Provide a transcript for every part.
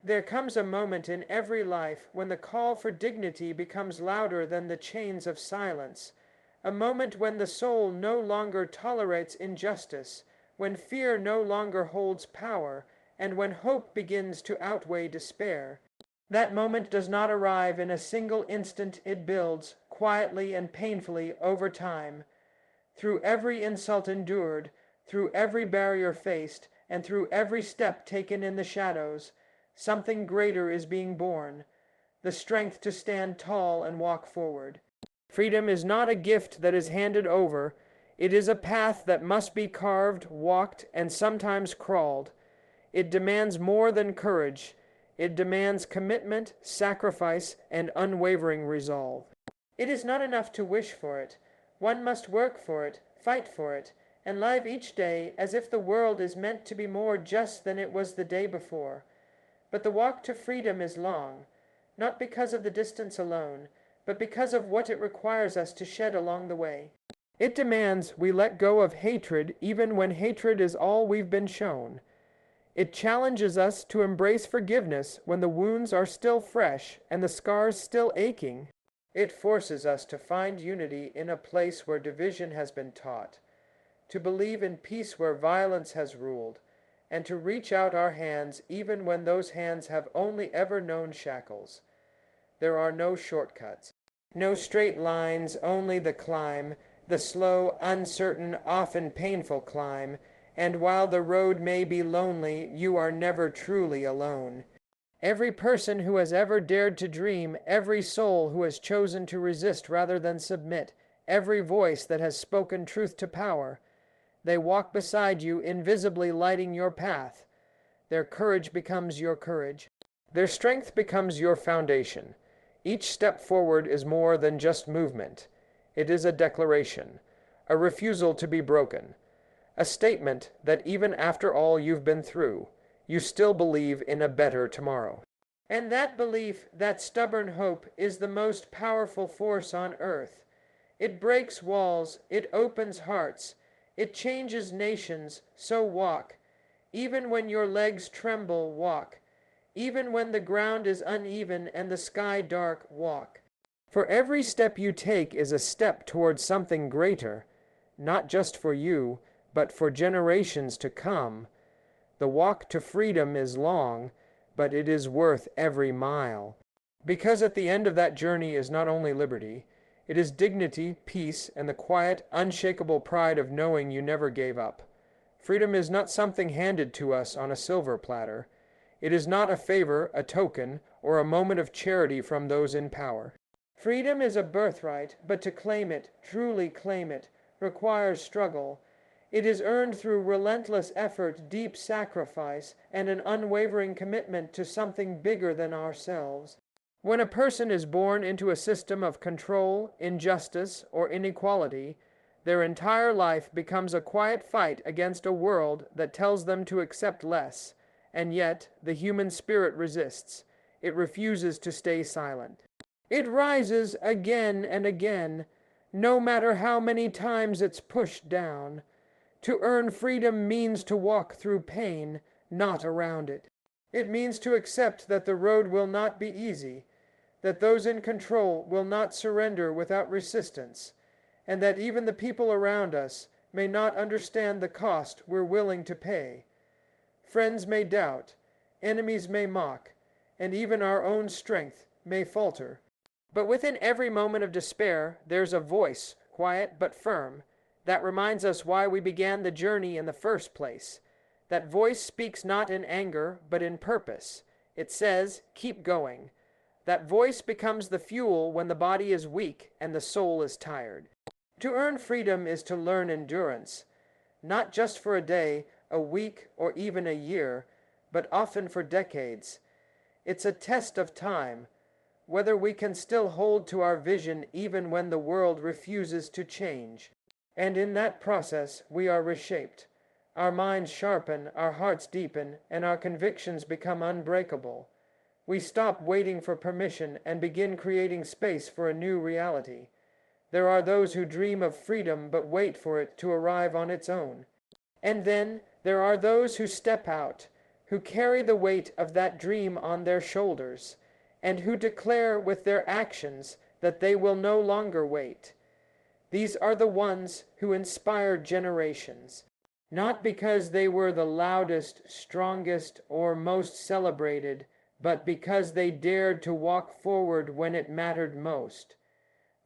There comes a moment in every life when the call for dignity becomes louder than the chains of silence, a moment when the soul no longer tolerates injustice, when fear no longer holds power, and when hope begins to outweigh despair. That moment does not arrive in a single instant. It builds, quietly and painfully, over time. Through every insult endured, through every barrier faced, and through every step taken in the shadows, something greater is being born, the strength to stand tall and walk forward. Freedom is not a gift that is handed over. It is a path that must be carved, walked, and sometimes crawled. It demands more than courage. It demands commitment, sacrifice, and unwavering resolve. It is not enough to wish for it. One must work for it, fight for it, and live each day as if the world is meant to be more just than it was the day before. But the walk to freedom is long, not because of the distance alone, but because of what it requires us to shed along the way. It demands we let go of hatred even when hatred is all we've been shown. It challenges us to embrace forgiveness when the wounds are still fresh and the scars still aching. It forces us to find unity in a place where division has been taught, to believe in peace where violence has ruled, and to reach out our hands even when those hands have only ever known shackles. There are no shortcuts, no straight lines, only the climb, the slow, uncertain, often painful climb, and while the road may be lonely, you are never truly alone. Every person who has ever dared to dream, every soul who has chosen to resist rather than submit, every voice that has spoken truth to power, they walk beside you, invisibly lighting your path. Their courage becomes your courage. Their strength becomes your foundation. Each step forward is more than just movement. It is a declaration, a refusal to be broken, a statement that even after all you've been through, you still believe in a better tomorrow. And that belief, that stubborn hope, is the most powerful force on earth. It breaks walls, it opens hearts, it changes nations. So walk. Even when your legs tremble, walk. Even when the ground is uneven and the sky dark, walk. For every step you take is a step towards something greater, not just for you, but for generations to come. The walk to freedom is long, but it is worth every mile. Because at the end of that journey is not only liberty, it is dignity, peace, and the quiet, unshakable pride of knowing you never gave up. Freedom is not something handed to us on a silver platter. It is not a favor, a token, or a moment of charity from those in power. Freedom is a birthright, but to claim it, truly claim it, requires struggle. It is earned through relentless effort, deep sacrifice, and an unwavering commitment to something bigger than ourselves. When a person is born into a system of control, injustice, or inequality, their entire life becomes a quiet fight against a world that tells them to accept less, and yet the human spirit resists. It refuses to stay silent. It rises again and again, no matter how many times it's pushed down. To earn freedom means to walk through pain, not around it. It means to accept that the road will not be easy, that those in control will not surrender without resistance, and that even the people around us may not understand the cost we're willing to pay. Friends may doubt, enemies may mock, and even our own strength may falter. But within every moment of despair, there's a voice, quiet but firm, that reminds us why we began the journey in the first place. That voice speaks not in anger, but in purpose. It says, keep going. That voice becomes the fuel when the body is weak and the soul is tired. To earn freedom is to learn endurance, not just for a day, a week, or even a year, but often for decades. It's a test of time, whether we can still hold to our vision even when the world refuses to change. And in that process, we are reshaped. Our minds sharpen, our hearts deepen, and our convictions become unbreakable. We stop waiting for permission and begin creating space for a new reality. There are those who dream of freedom but wait for it to arrive on its own. And then there are those who step out, who carry the weight of that dream on their shoulders, and who declare with their actions that they will no longer wait. These are the ones who inspired generations, not because they were the loudest, strongest, or most celebrated, but because they dared to walk forward when it mattered most.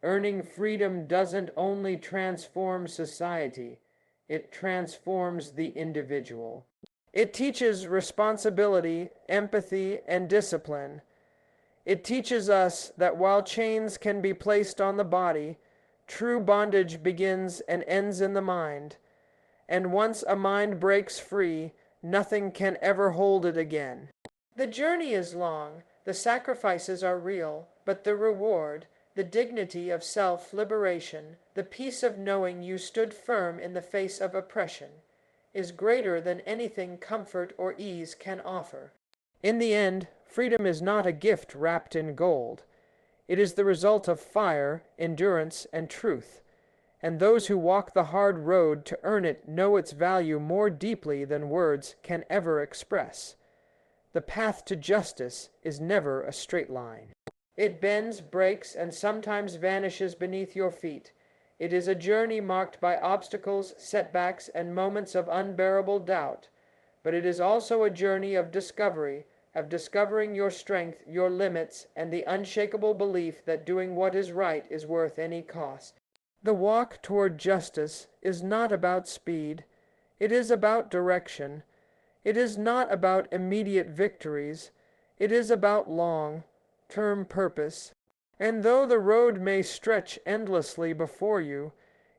Earning freedom doesn't only transform society, it transforms the individual. It teaches responsibility, empathy, and discipline. It teaches us that while chains can be placed on the body, true bondage begins and ends in the mind. And once a mind breaks free, nothing can ever hold it again. The journey is long, the sacrifices are real, but the reward, the dignity of self-liberation, the peace of knowing you stood firm in the face of oppression, is greater than anything comfort or ease can offer. In the end, freedom is not a gift wrapped in gold. It is the result of fire, endurance, and truth, and those who walk the hard road to earn it know its value more deeply than words can ever express. The path to justice is never a straight line. It bends, breaks, and sometimes vanishes beneath your feet. It is a journey marked by obstacles, setbacks, and moments of unbearable doubt, but it is also a journey of discovery, of discovering your strength, your limits, and the unshakable belief that doing what is right is worth any cost. The walk toward justice is not about speed. It is about direction. It is not about immediate victories. It is about long-term purpose. And though the road may stretch endlessly before you,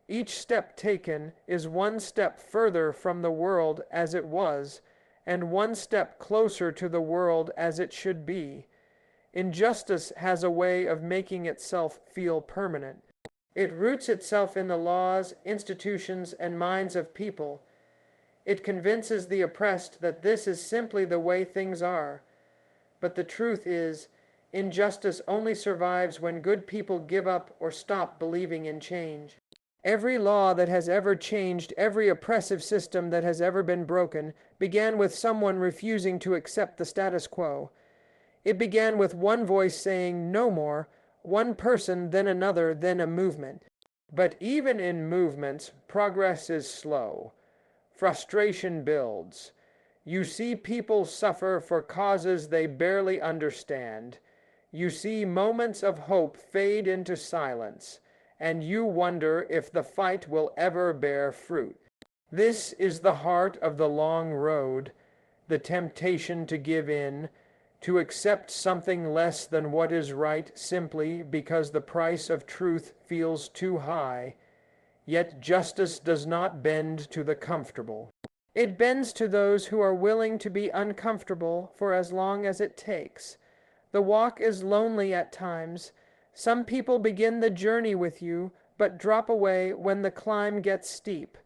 each step taken is one step further from the world as it was, and one step closer to the world as it should be. Injustice has a way of making itself feel permanent. It roots itself in the laws, institutions, and minds of people. It convinces the oppressed that this is simply the way things are. But the truth is, injustice only survives when good people give up or stop believing in change. Every law that has ever changed, every oppressive system that has ever been broken, began with someone refusing to accept the status quo. It began with one voice saying no more, one person, then another, then a movement. But even in movements, progress is slow. Frustration builds. You see people suffer for causes they barely understand. You see moments of hope fade into silence, and you wonder if the fight will ever bear fruit. This is the heart of the long road, the temptation to give in, to accept something less than what is right simply because the price of truth feels too high. Yet justice does not bend to the comfortable. It bends to those who are willing to be uncomfortable for as long as it takes. The walk is lonely at times. Some people begin the journey with you, but drop away when the climb gets steep.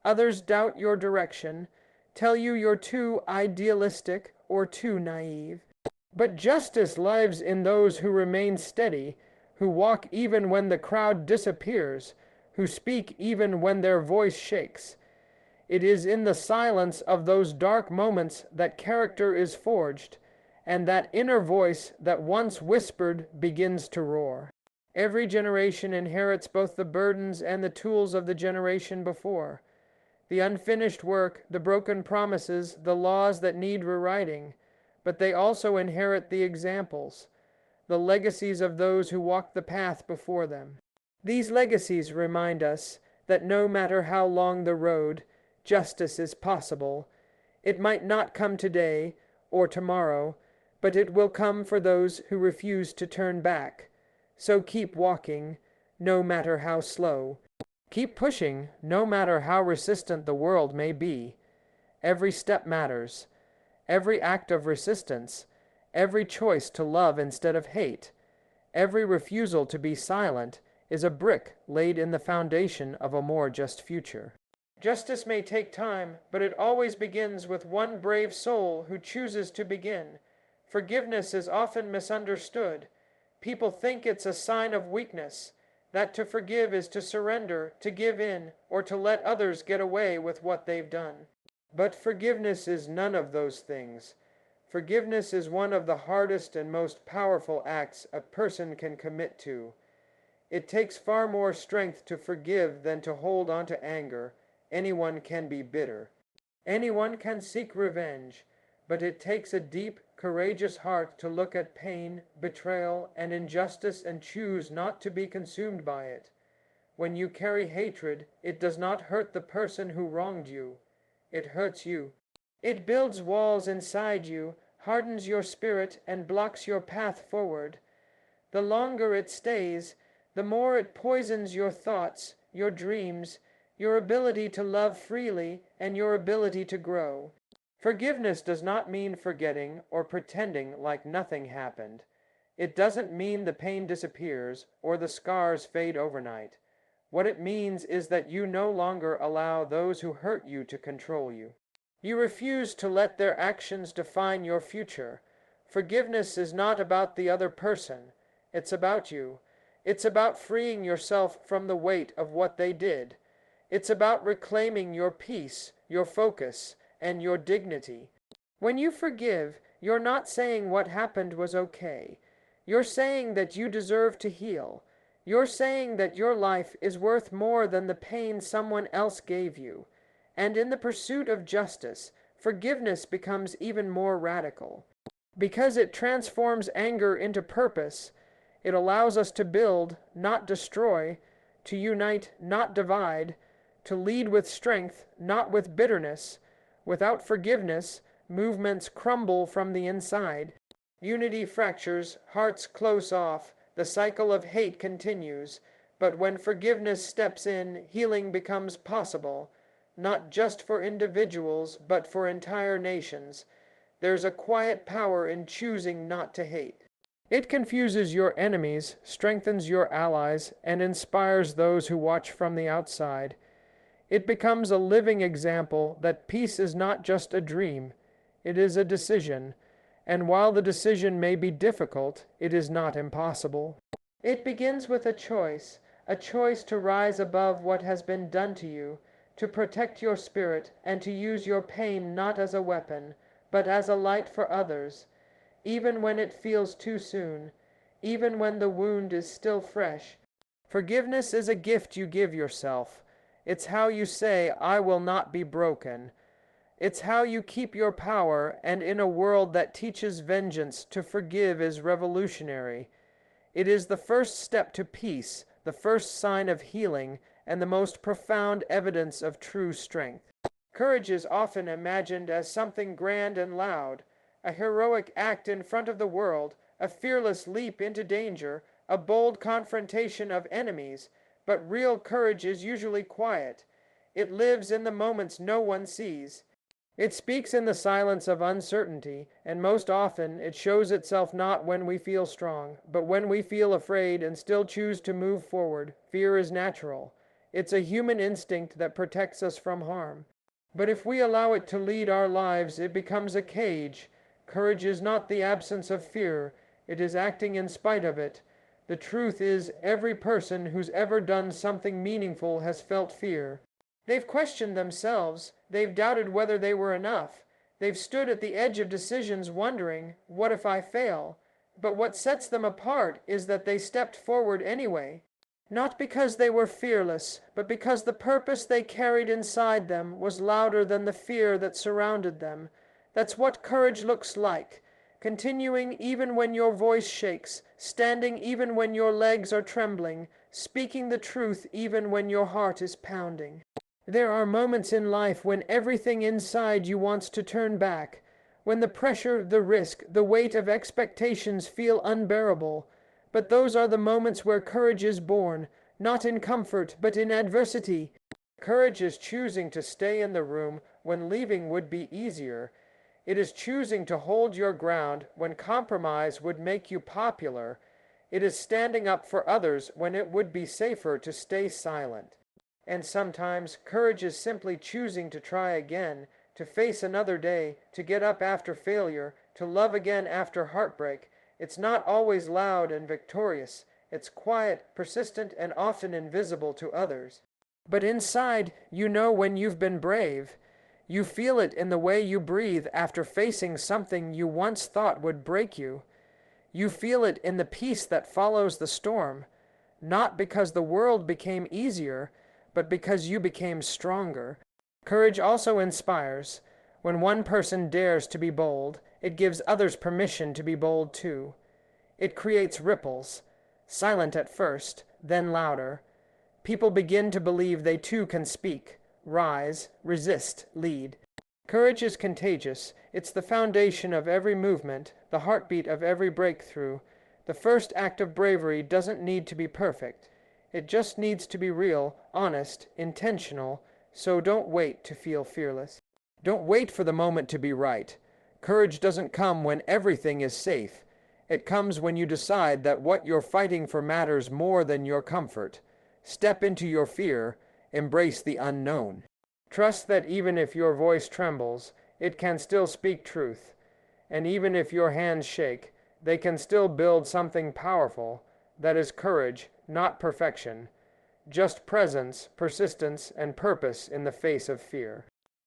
Others doubt your direction, tell you you're too idealistic or too naive. But justice lives in those who remain steady, who walk even when the crowd disappears, who speak even when their voice shakes. It is in the silence of those dark moments that character is forged, and that inner voice that once whispered begins to roar. Every generation inherits both the burdens and the tools of the generation before. The unfinished work, the broken promises, the laws that need rewriting, but they also inherit the examples, the legacies of those who walked the path before them. These legacies remind us that no matter how long the road, justice is possible. It might not come today or tomorrow, but it will come for those who refuse to turn back. So keep walking, no matter how slow. Keep pushing, no matter how resistant the world may be. Every step matters. Every act of resistance, every choice to love instead of hate, every refusal to be silent is a brick laid in the foundation of a more just future. Justice may take time, but it always begins with one brave soul who chooses to begin. Forgiveness is often misunderstood. People think it's a sign of weakness, that to forgive is to surrender, to give in, or to let others get away with what they've done. But forgiveness is none of those things. Forgiveness is one of the hardest and most powerful acts a person can commit to. It takes far more strength to forgive than to hold on to anger. Anyone can be bitter. Anyone can seek revenge, but it takes a deep, courageous heart to look at pain, betrayal, and injustice and choose not to be consumed by it. When you carry hatred, it does not hurt the person who wronged you. It hurts you. It builds walls inside you, hardens your spirit, and blocks your path forward. The longer it stays, the more it poisons your thoughts, your dreams, your ability to love freely, and your ability to grow. Forgiveness does not mean forgetting or pretending like nothing happened. It doesn't mean the pain disappears or the scars fade overnight. What it means is that you no longer allow those who hurt you to control you. You refuse to let their actions define your future. Forgiveness is not about the other person. It's about you. It's about freeing yourself from the weight of what they did. It's about reclaiming your peace, your focus, and your dignity. When you forgive, you're not saying what happened was okay. You're saying that you deserve to heal. You're saying that your life is worth more than the pain someone else gave you. And in the pursuit of justice, forgiveness becomes even more radical. Because it transforms anger into purpose, it allows us to build, not destroy, to unite, not divide, to lead with strength, not with bitterness. Without forgiveness, movements crumble from the inside. Unity fractures, hearts close off, the cycle of hate continues. But when forgiveness steps in, healing becomes possible, not just for individuals, but for entire nations. There's a quiet power in choosing not to hate. It confuses your enemies, strengthens your allies, and inspires those who watch from the outside. It becomes a living example that peace is not just a dream, it is a decision, and while the decision may be difficult, it is not impossible. It begins with a choice to rise above what has been done to you, to protect your spirit, and to use your pain not as a weapon, but as a light for others, even when it feels too soon, even when the wound is still fresh. Forgiveness is a gift you give yourself. It's how you say, "I will not be broken." It's how you keep your power, and in a world that teaches vengeance, to forgive is revolutionary. It is the first step to peace, the first sign of healing, and the most profound evidence of true strength. Courage is often imagined as something grand and loud, a heroic act in front of the world, a fearless leap into danger, a bold confrontation of enemies, but real courage is usually quiet. It lives in the moments no one sees. It speaks in the silence of uncertainty, and most often it shows itself not when we feel strong, but when we feel afraid and still choose to move forward. Fear is natural. It's a human instinct that protects us from harm. But if we allow it to lead our lives, it becomes a cage. Courage is not the absence of fear, it is acting in spite of it. The truth is, every person who's ever done something meaningful has felt fear. They've questioned themselves, they've doubted whether they were enough, they've stood at the edge of decisions wondering, what if I fail? But what sets them apart is that they stepped forward anyway. Not because they were fearless, but because the purpose they carried inside them was louder than the fear that surrounded them. That's what courage looks like. Continuing even when your voice shakes, standing even when your legs are trembling, speaking the truth even when your heart is pounding. There are moments in life when everything inside you wants to turn back, when the pressure, the risk, the weight of expectations feel unbearable. But those are the moments where courage is born, not in comfort, but in adversity. Courage is choosing to stay in the room when leaving would be easier. It is choosing to hold your ground when compromise would make you popular. It is standing up for others when it would be safer to stay silent. And sometimes courage is simply choosing to try again, to face another day, to get up after failure, to love again after heartbreak. It's not always loud and victorious. It's quiet, persistent, and often invisible to others. But inside, you know when you've been brave. You feel it in the way you breathe after facing something you once thought would break you. You feel it in the peace that follows the storm, not because the world became easier, but because you became stronger. Courage also inspires. When one person dares to be bold, it gives others permission to be bold too. It creates ripples, silent at first, then louder. People begin to believe they too can speak, rise, resist, lead. Courage is contagious. It's the foundation of every movement, the heartbeat of every breakthrough. The first act of bravery doesn't need to be perfect. It just needs to be real, honest, intentional, so don't wait to feel fearless. Don't wait for the moment to be right. Courage doesn't come when everything is safe. It comes when you decide that what you're fighting for matters more than your comfort. Step into your fear, embrace the unknown. Trust that even if your voice trembles, it can still speak truth. And even if your hands shake, they can still build something powerful. That is courage, not perfection. Just presence, persistence, and purpose in the face of fear.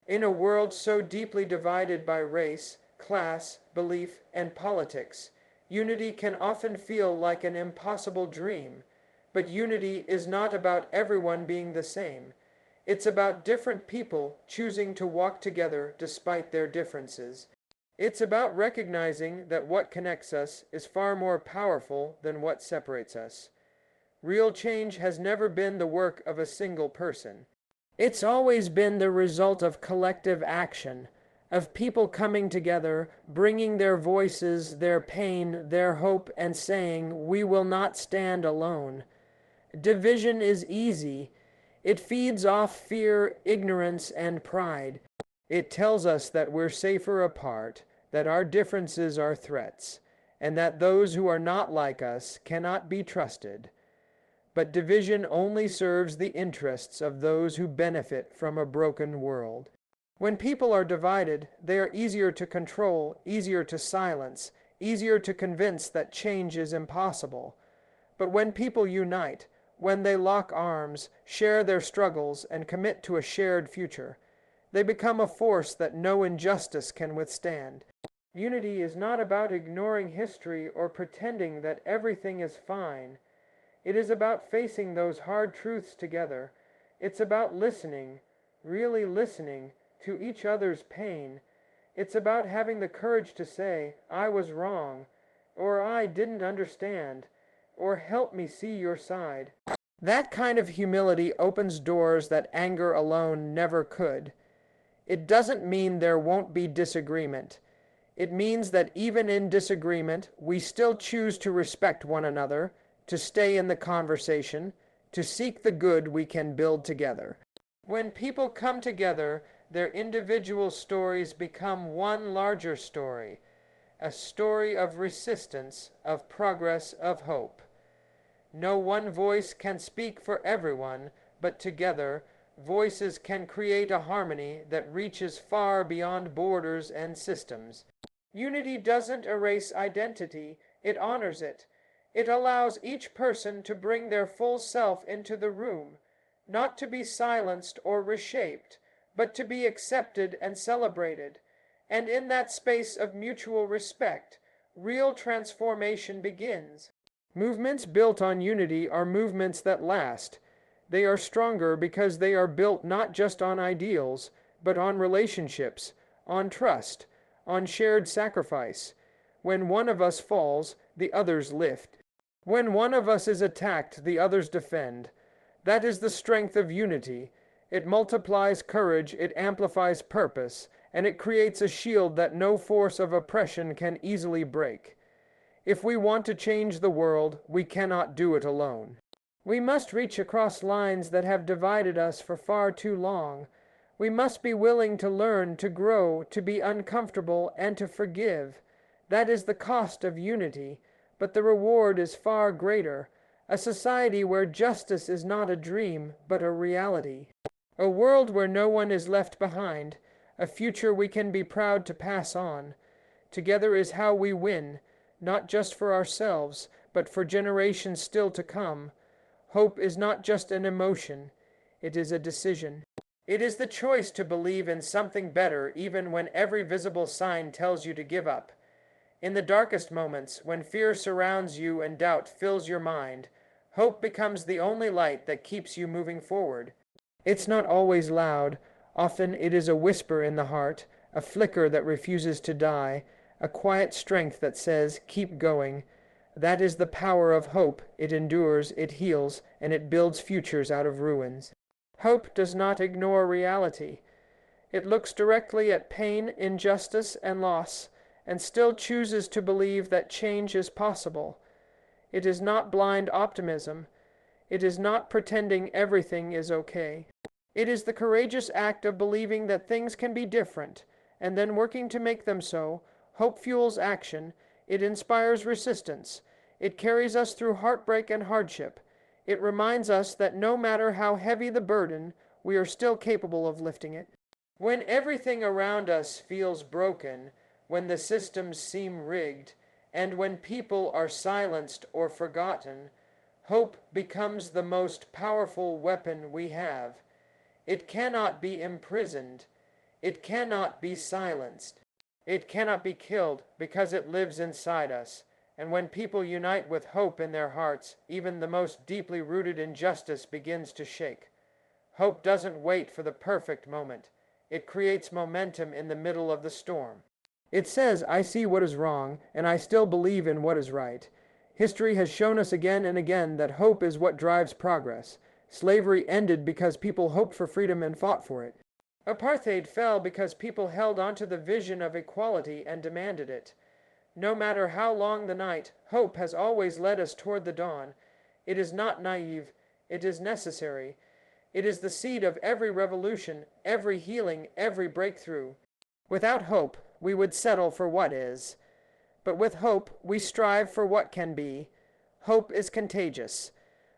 In a world so deeply divided by race, class, belief, and politics, unity can often feel like an impossible dream. But unity is not about everyone being the same. It's about different people choosing to walk together despite their differences. It's about recognizing that what connects us is far more powerful than what separates us. Real change has never been the work of a single person. It's always been the result of collective action, of people coming together, bringing their voices, their pain, their hope, and saying, "We will not stand alone." Division is easy. It feeds off fear, ignorance, and pride. It tells us that we're safer apart, that our differences are threats, and that those who are not like us cannot be trusted. But division only serves the interests of those who benefit from a broken world. When people are divided, they are easier to control, easier to silence, easier to convince that change is impossible. But when people unite, when they lock arms, share their struggles, and commit to a shared future, they become a force that no injustice can withstand. Unity is not about ignoring history or pretending that everything is fine. It is about facing those hard truths together. It's about listening, really listening, to each other's pain. It's about having the courage to say, "I was wrong," or "I didn't understand," or "help me see your side." That kind of humility opens doors that anger alone never could. It doesn't mean there won't be disagreement. It means that even in disagreement, we still choose to respect one another, to stay in the conversation, to seek the good we can build together. When people come together, their individual stories become one larger story, a story of resistance, of progress, of hope. No one voice can speak for everyone, but together, voices can create a harmony that reaches far beyond borders and systems. Unity doesn't erase identity, it honors it. It allows each person to bring their full self into the room, not to be silenced or reshaped, but to be accepted and celebrated. And in that space of mutual respect, real transformation begins. Movements built on unity are movements that last. They are stronger because they are built not just on ideals, but on relationships, on trust, on shared sacrifice. When one of us falls, the others lift. When one of us is attacked, the others defend. That is the strength of unity. It multiplies courage, it amplifies purpose, and it creates a shield that no force of oppression can easily break. If we want to change the world, we cannot do it alone. We must reach across lines that have divided us for far too long. We must be willing to learn, to grow, to be uncomfortable, and to forgive. That is the cost of unity, but the reward is far greater. A society where justice is not a dream, but a reality. A world where no one is left behind. A future we can be proud to pass on. Together is how we win, not just for ourselves, but for generations still to come. Hope is not just an emotion, it is a decision. It is the choice to believe in something better even when every visible sign tells you to give up. In the darkest moments, when fear surrounds you and doubt fills your mind, hope becomes the only light that keeps you moving forward. It's not always loud. Often it is a whisper in the heart, a flicker that refuses to die, a quiet strength that says, "Keep going." That is the power of hope. It endures, it heals, and it builds futures out of ruins. Hope does not ignore reality. It looks directly at pain, injustice, and loss, and still chooses to believe that change is possible. It is not blind optimism. It is not pretending everything is okay. It is the courageous act of believing that things can be different, and then working to make them so. Hope fuels action. It inspires resistance. It carries us through heartbreak and hardship. It reminds us that no matter how heavy the burden, we are still capable of lifting it. When everything around us feels broken, when the systems seem rigged, and when people are silenced or forgotten, hope becomes the most powerful weapon we have. It cannot be imprisoned. It cannot be silenced. It cannot be killed because it lives inside us. And when people unite with hope in their hearts, even the most deeply rooted injustice begins to shake. Hope doesn't wait for the perfect moment. It creates momentum in the middle of the storm. It says, "I see what is wrong, and I still believe in what is right." History has shown us again and again that hope is what drives progress. Slavery ended because people hoped for freedom and fought for it. Apartheid fell because people held onto the vision of equality and demanded it. No matter how long the night, hope has always led us toward the dawn. It is not naive. It is necessary. It is the seed of every revolution, every healing, every breakthrough. Without hope, we would settle for what is. But with hope, we strive for what can be. Hope is contagious.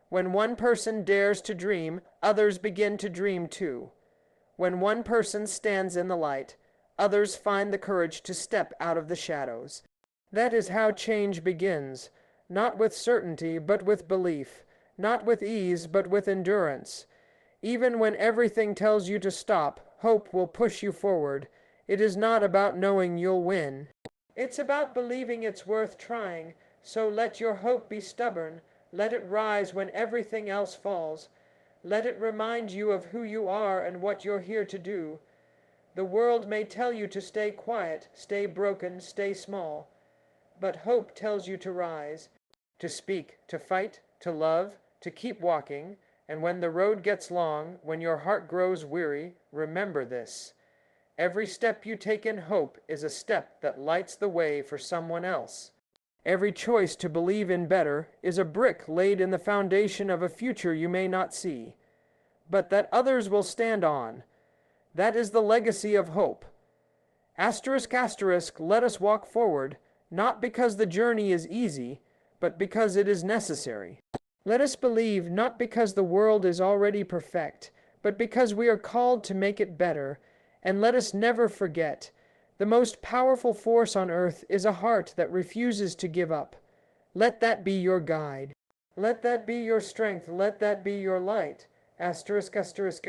When one person dares to dream, others begin to dream too. When one person stands in the light, others find the courage to step out of the shadows. That is how change begins, not with certainty, but with belief, not with ease, but with endurance. Even when everything tells you to stop, hope will push you forward. It is not about knowing you'll win. It's about believing it's worth trying, so let your hope be stubborn. Let it rise when everything else falls. Let it remind you of who you are and what you're here to do. The world may tell you to stay quiet, stay broken, stay small. But hope tells you to rise, to speak, to fight, to love, to keep walking. And when the road gets long, when your heart grows weary, remember this. Every step you take in hope is a step that lights the way for someone else. Every choice to believe in better is a brick laid in the foundation of a future you may not see, but that others will stand on. That is the legacy of hope. Asterisk, asterisk, let us walk forward, not because the journey is easy, but because it is necessary. Let us believe not because the world is already perfect, but because we are called to make it better. And let us never forget, the most powerful force on earth is a heart that refuses to give up. Let that be your guide. Let that be your strength. Let that be your light. Asterisk, asterisk.